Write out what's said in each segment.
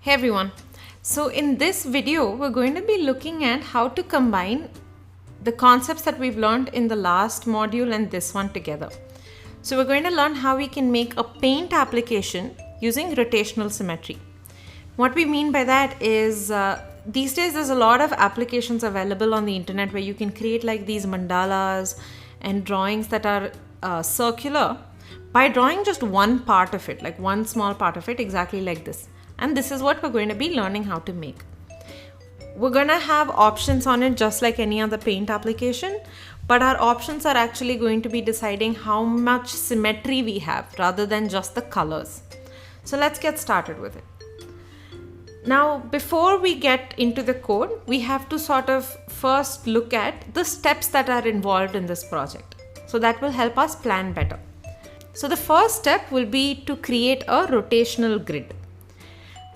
Hey everyone. So in this video, we're going to be looking at how to combine the concepts that we've learned in the last module and this one together. So we're going to learn how we can make a paint application using rotational symmetry. What we mean by that is these days there's a lot of applications available on the internet where you can create like these mandalas and drawings that are circular by drawing just one part of it, like one small part of it, exactly like this. And this is what we're going to be learning how to make. We're going to have options on it just like any other paint application, but our options are actually going to be deciding how much symmetry we have rather than just the colors. So let's get started with it. Now, before we get into the code, we have to sort of first look at the steps that are involved in this project. So that will help us plan better. So the first step will be to create a rotational grid.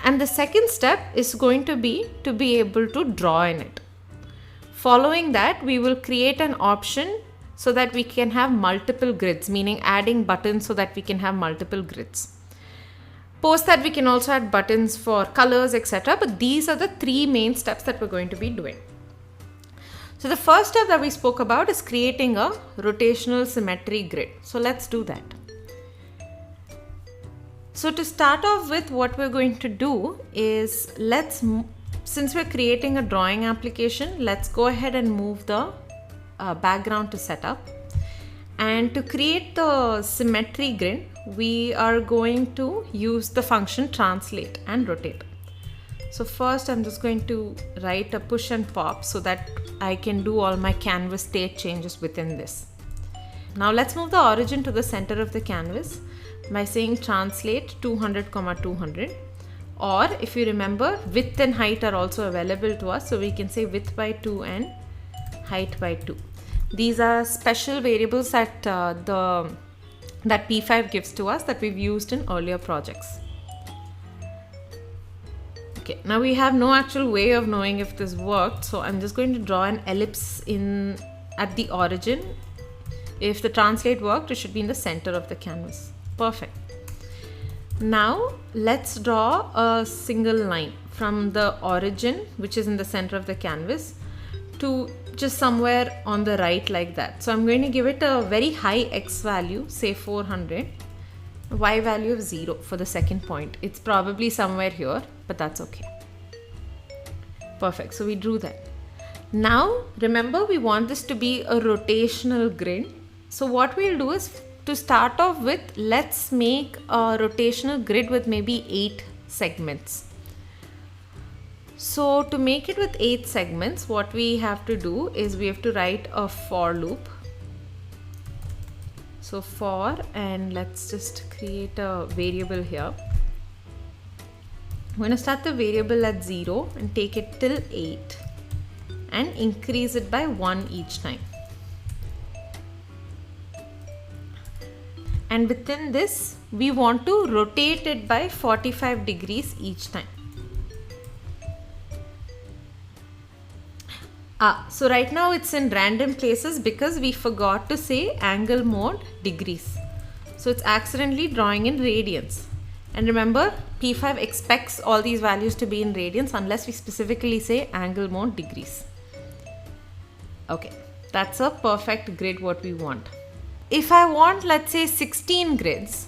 And the second step is going to be able to draw in it. Following that, we will create an option so that we can have multiple grids, meaning adding buttons so that we can have multiple grids. Post that, we can also add buttons for colors, etc. But these are the three main steps that we're going to be doing. So the first step that we spoke about is creating a rotational symmetry grid. So let's do that. So to start off with, what we're going to do is since we're creating a drawing application, let's go ahead and move the background to setup. And to create the symmetry grid, we are going to use the function translate and rotate. So first I'm just going to write a push and pop so that I can do all my canvas state changes within this. Now let's move the origin to the center of the canvas by saying translate 200, 200, or if you remember, width and height are also available to us, so we can say width by 2 and height by 2. These are special variables that that P5 gives to us that we've used in earlier projects. Okay, now we have no actual way of knowing if this worked, so I'm just going to draw an ellipse at the origin. If the translate worked, it should be in the center of the canvas. Perfect. Now let's draw a single line from the origin, which is in the center of the canvas, to just somewhere on the right like that. So I'm going to give it a very high x value, say 400, y value of 0 for the second point. It's probably somewhere here, but that's okay. Perfect. So we drew that. Now remember, we want this to be a rotational grid. So what we'll do is, to start off with, let's make a rotational grid with maybe 8 segments. So to make it with 8 segments, what we have to do is we have to write a for loop. So for, and let's just create a variable here. I'm going to start the variable at 0 and take it till 8 and increase it by 1 each time. And within this, we want to rotate it by 45 degrees each time. So right now it's in random places because we forgot to say angle mode degrees. So it's accidentally drawing in radians. And remember, P5 expects all these values to be in radians unless we specifically say angle mode degrees. Okay, that's a perfect grid what we want. If I want, let's say 16 grids,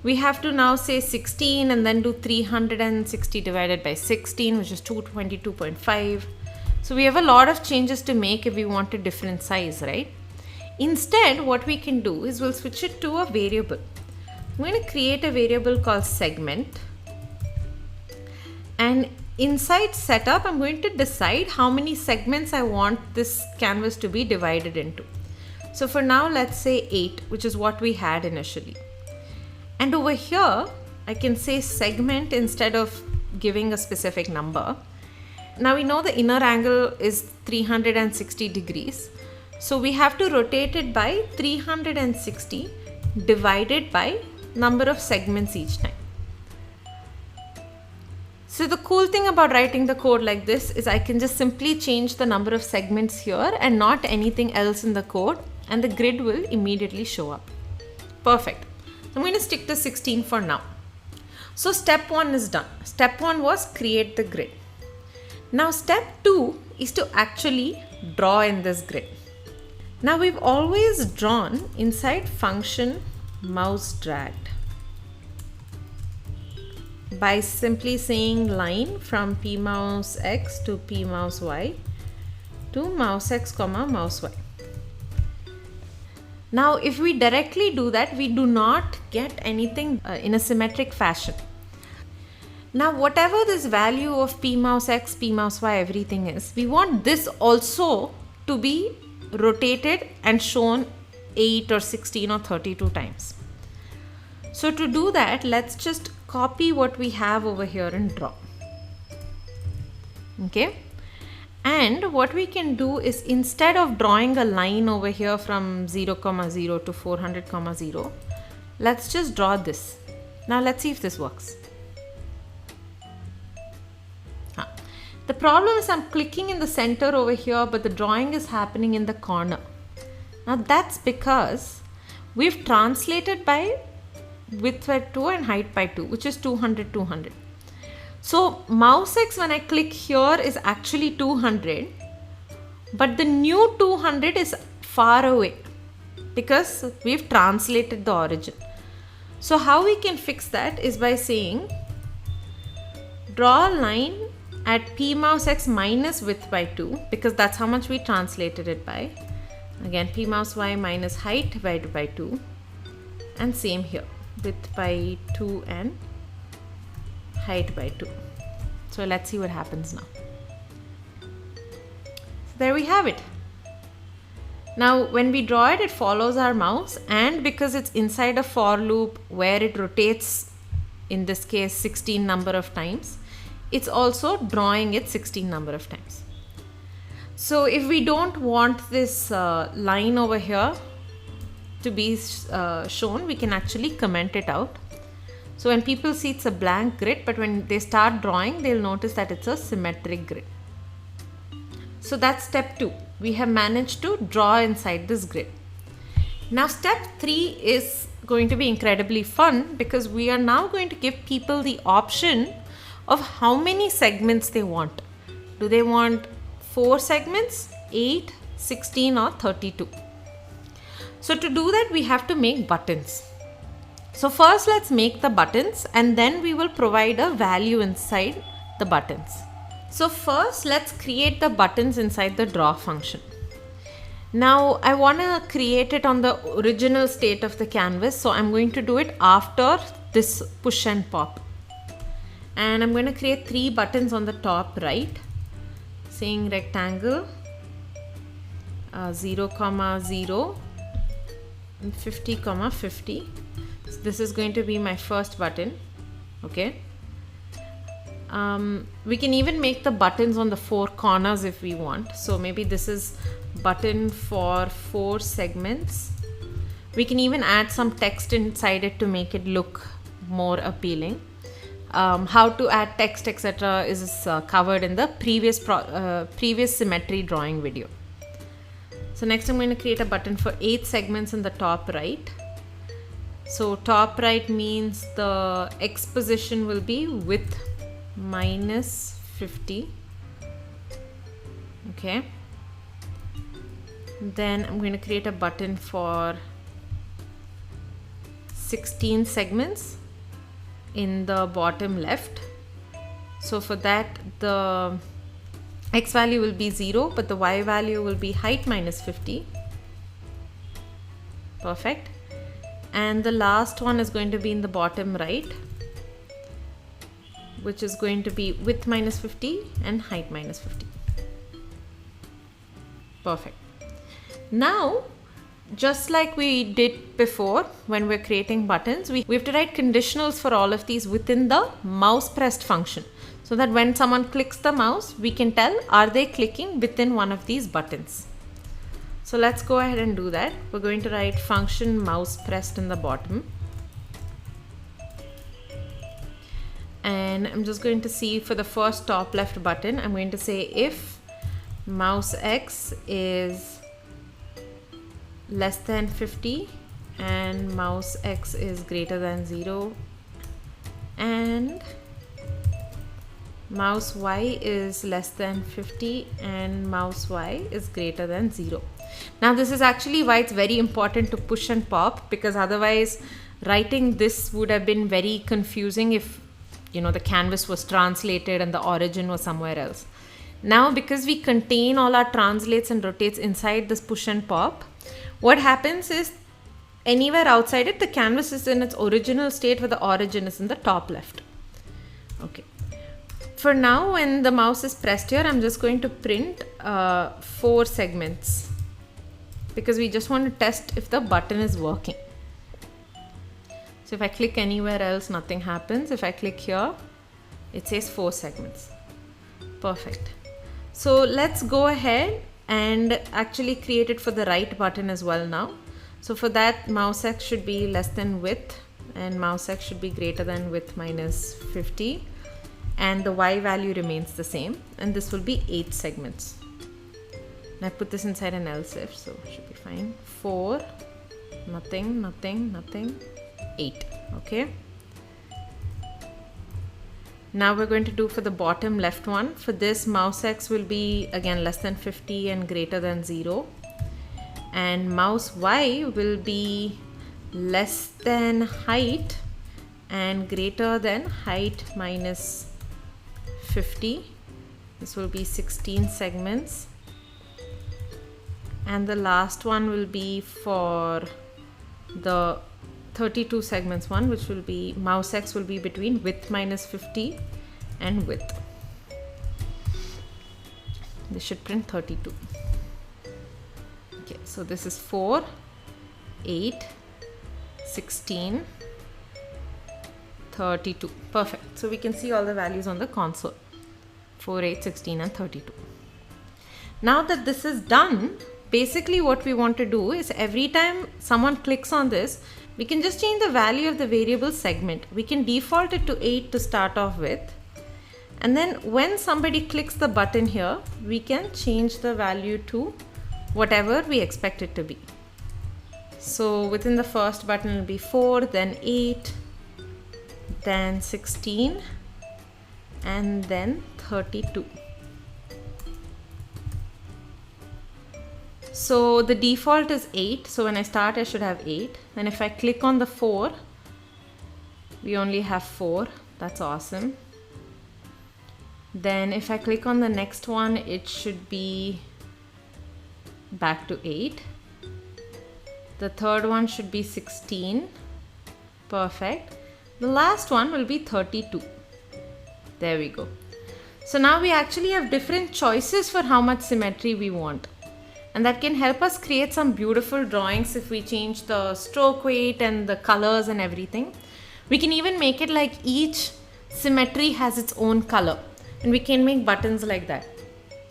we have to now say 16 and then do 360 divided by 16, which is 222.5. So we have a lot of changes to make if we want a different size, right? Instead, what we can do is we'll switch it to a variable. I'm going to create a variable called segment. And inside setup, I'm going to decide how many segments I want this canvas to be divided into. So for now, let's say 8, which is what we had initially. And over here, I can say segment instead of giving a specific number. Now we know the inner angle is 360 degrees. So we have to rotate it by 360 divided by number of segments each time. So the cool thing about writing the code like this is I can just simply change the number of segments here and not anything else in the code, and the grid will immediately show up. Perfect. I'm going to stick to 16 for now. So step 1 is done. Step 1 was create the grid. Now step 2 is to actually draw in this grid. Now we've always drawn inside function mouse dragged by simply saying line from p mouse x to p mouse y to mouse x comma mouse y. Now if we directly do that, we do not get anything in a symmetric fashion. Now whatever this value of p mouse x, p mouse y, everything is, we want this also to be rotated and shown 8 or 16 or 32 times. So to do that, let's just copy what we have over here and draw. Okay. And what we can do is, instead of drawing a line over here from 0, 0 to 400, 0, let's just draw this. Now let's see if this works. The problem is I'm clicking in the center over here, but the drawing is happening in the corner. Now that's because we've translated by width by 2 and height by 2, which is 200, 200. So mouse X, when I click here, is actually 200, but the new 200 is far away because we've translated the origin. So how we can fix that is by saying draw a line at p mouse x minus width by 2, because that's how much we translated it by. Again, p mouse y minus height divided by 2, and same here, width by 2 and height by 2. So let's see what happens now. So there we have it. Now when we draw it, it follows our mouse, and because it's inside a for loop where it rotates, in this case 16 number of times, it's also drawing it 16 number of times. So if we don't want this line over here to be shown, we can actually comment it out. So when people see it's a blank grid, but when they start drawing, they'll notice that it's a symmetric grid. So that's step 2. We have managed to draw inside this grid. Now step 3 is going to be incredibly fun, because we are now going to give people the option of how many segments they want. Do they want 4 segments, 8, 16 or 32? So to do that, we have to make buttons. So first let's make the buttons, and then we will provide a value inside the buttons. So first let's create the buttons inside the draw function. Now I want to create it on the original state of the canvas, so I'm going to do it after this push and pop. And I'm going to create 3 buttons on the top right, saying rectangle 0, 0 and 50, 50. So this is going to be my first button. Okay. We can even make the buttons on the 4 corners if we want. So maybe this is button for 4 segments. We can even add some text inside it to make it look more appealing. How to add text, etc. is covered in the previous symmetry drawing video. So next I'm going to create a button for 8 segments in the top right. So top right means the X position will be width minus 50. Okay. Then I'm going to create a button for 16 segments in the bottom left. So for that, the X value will be 0, but the Y value will be height minus 50. Perfect. And the last one is going to be in the bottom right, which is going to be width minus 50 and height minus 50. Perfect. Now, just like we did before when we're creating buttons, we have to write conditionals for all of these within the mouse pressed function, so that when someone clicks the mouse, we can tell are they clicking within one of these buttons. So let's go ahead and do that. We're going to write function mouse pressed in the bottom. And I'm just going to see for the first top left button, I'm going to say if mouse X is less than 50 and mouse X is greater than 0 and mouse y is less than 50 and mouse y is greater than 0. Now this is actually why it's very important to push and pop, because otherwise writing this would have been very confusing if the canvas was translated and the origin was somewhere else. Now because we contain all our translates and rotates inside this push and pop, what happens is anywhere outside it, the canvas is in its original state where the origin is in the top left. Okay. For now, when the mouse is pressed here, I'm just going to print 4 segments because we just want to test if the button is working. So if I click anywhere else, nothing happens. If I click here, it says 4 segments. Perfect. So let's go ahead and actually create it for the right button as well now. So for that, mouse X should be less than width and mouse X should be greater than width minus 50, and the Y value remains the same, and this will be 8 segments. And I put this inside an else if, so it should be fine. 4, nothing, nothing, nothing, 8. Okay. Now we're going to do for the bottom left one. For this, mouse X will be again less than 50 and greater than 0. And mouse Y will be less than height and greater than height minus 50. This will be 16 segments. And the last one will be for the 32 segments one, which will be mouse X will be between width minus 50 and width. This should print 32. Okay, so this is 4, 8, 16, 32. Perfect. So we can see all the values on the console. 4, 8, 16 and 32. Now that this is done, basically what we want to do is every time someone clicks on this, we can just change the value of the variable segment. We can default it to 8 to start off with. And then when somebody clicks the button here, we can change the value to whatever we expect it to be. So within the first button will be 4, then 8, then 16, and then 32. So the default is 8. So when I start, I should have 8. And if I click on the 4, we only have 4. That's awesome. Then if I click on the next one, it should be back to 8. The third one should be 16. Perfect. The last one will be 32. There we go. So now we actually have different choices for how much symmetry we want. And that can help us create some beautiful drawings if we change the stroke weight and the colors and everything. We can even make it like each symmetry has its own color, and we can make buttons like that.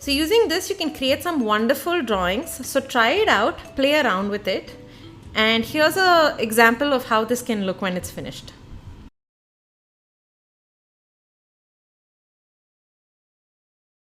So using this, you can create some wonderful drawings. So try it out, play around with it. And here's an example of how this can look when it's finished.